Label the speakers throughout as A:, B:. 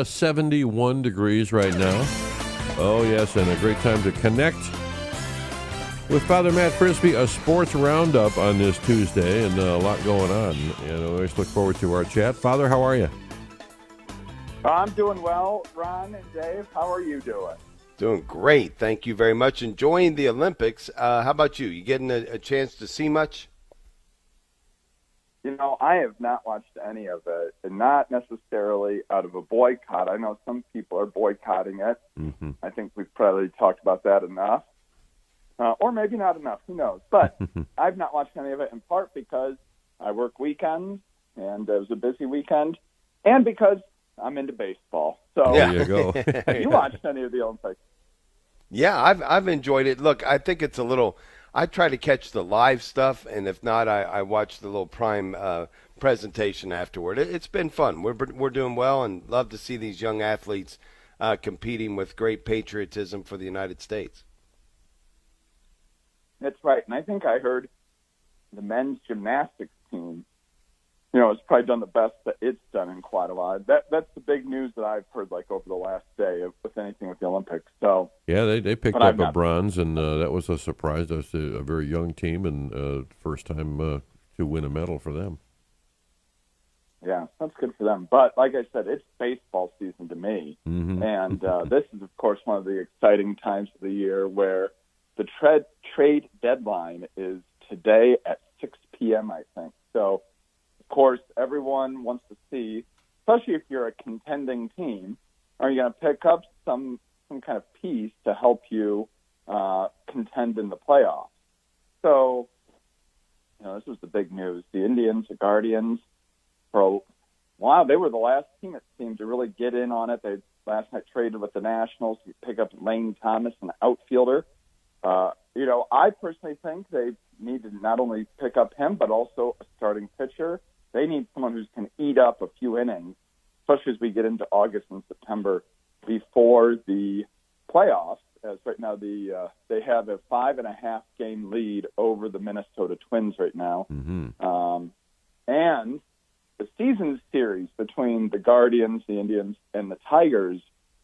A: 71 degrees right now. Oh, yes, and a great time to connect with Father Matt Frisbee, a sports roundup on this Tuesday, and a lot going on. And I always look forward to our chat. Father, how are you?
B: I'm doing well, Ron and Dave. How are you doing?
C: Doing great. Thank you very much. Enjoying the Olympics. How about you? You getting a chance to see much?
B: You know, I have not watched any of it, and not necessarily out of a boycott. I know some people are boycotting it.
A: Mm-hmm.
B: I think we've probably talked about that enough. Or maybe not enough. Who knows? But I've not watched any of it in part because I work weekends, and it was a busy weekend, and because I'm into baseball. So
A: There you go.
B: have you watched any of the Olympics?
C: Yeah, I've enjoyed it. Look, I think it's a little – I try to catch the live stuff, and if not, I watch the little prime presentation afterward. It's been fun. We're doing well and love to see these young athletes competing with great patriotism for the United States.
B: That's right. And I think I heard the men's gymnastics team, you know, it's probably done the best that it's done in quite a while. That's the big news that I've heard, like, over the last day with anything with the Olympics. So
A: Yeah, they picked up a bronze, and that was a surprise. That was a very young team, and first time to win a medal for them.
B: Yeah, that's good for them. But like I said, it's baseball season to me.
A: Mm-hmm.
B: And this is, of course, one of the exciting times of the year where the trade deadline is today at 6 p.m., I think. So, of course, everyone wants to see, especially if you're a contending team, are you going to pick up some kind of piece to help you contend in the playoffs? So, you know, this was the big news. The Indians, the Guardians, for a while, they were the last team, it seemed, to really get in on it. They last night traded with the Nationals to pick up Lane Thomas, an outfielder. You know, I personally think they need to not only pick up him, but also a starting pitcher. They need someone who can eat up a few innings, especially as we get into August and September before the playoffs. As right now, they have a 5.5 game lead over the Minnesota Twins right now.
A: Mm-hmm.
B: And the season series between the Guardians, the Indians, and the Tigers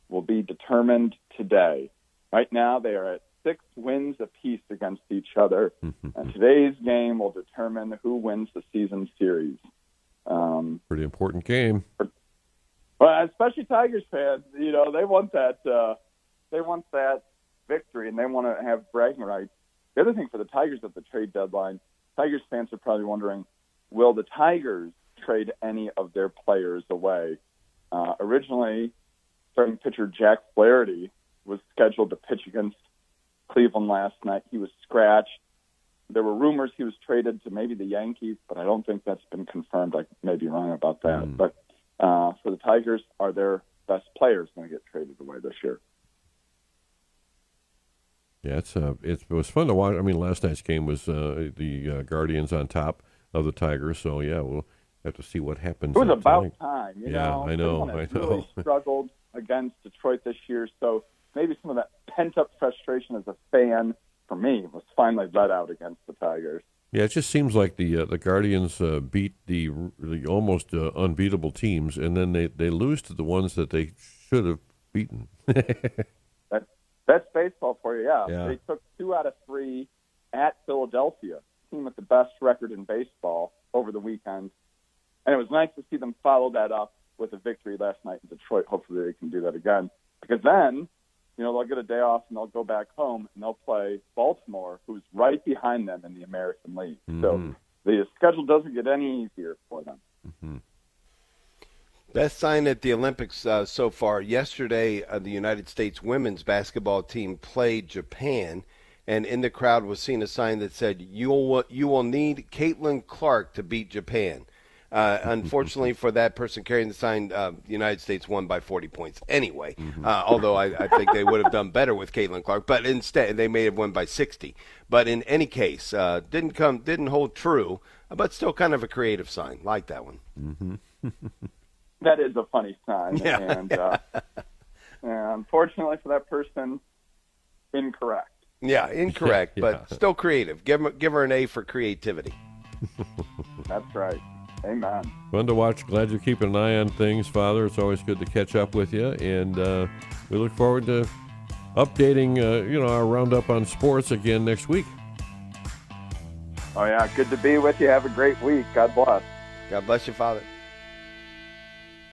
B: will be determined today. Right now, they are at 6 wins apiece against each other, and today's game will determine who wins the season series.
A: Pretty important game.
B: Well, especially Tigers fans, you know, they want that victory, and they want to have bragging rights. The other thing for the Tigers at the trade deadline, Tigers fans are probably wondering, will the Tigers trade any of their players away? Originally, starting pitcher Jack Flaherty was scheduled to pitch against Cleveland last night. He was scratched. There were rumors he was traded to maybe the Yankees, but I don't think that's been confirmed. I may be wrong about that. But for the Tigers, are their best players going to get traded away this year?
A: Yeah, it was fun to watch. I mean, last night's game was the Guardians on top of the Tigers, so yeah, we'll have to see what happens.
B: It was about
A: tonight.
B: time, you
A: Yeah,
B: know.
A: I know.
B: Really struggled against Detroit this year, so maybe some of that pent-up frustration as a fan for me was finally let out against the Tigers.
A: Yeah, it just seems like the Guardians beat the almost unbeatable teams, and then they lose to the ones that they should have beaten.
B: That's baseball for you, yeah.
A: Yeah.
B: They took 2 out of 3 at Philadelphia, team with the best record in baseball, over the weekend. And it was nice to see them follow that up with a victory last night in Detroit. Hopefully they can do that again. Because then, you know, they'll get a day off and they'll go back home and they'll play Baltimore, who's right behind them in the American League.
A: Mm-hmm.
B: So the schedule doesn't get any easier for them.
A: Mm-hmm.
C: Best sign at the Olympics so far. Yesterday, the United States women's basketball team played Japan, and in the crowd was seen a sign that said, "You will need Caitlin Clark to beat Japan." Unfortunately for that person carrying the sign, the United States won by 40 points anyway, although I think they would have done better with Caitlin Clark. But instead, they may have won by 60. But in any case, didn't hold true, but still kind of a creative sign. Like that one.
A: Mm-hmm.
B: That is a funny sign.
C: Yeah.
B: And unfortunately for that person, incorrect.
C: Yeah, incorrect,
A: Yeah.
C: but still creative. Give her an A for creativity.
B: That's right. Amen.
A: Fun to watch. Glad you're keeping an eye on things, Father. It's always good to catch up with you, and we look forward to updating, our roundup on sports again next week.
B: Oh, yeah. Good to be with you. Have a great week. God bless.
C: God bless you, Father.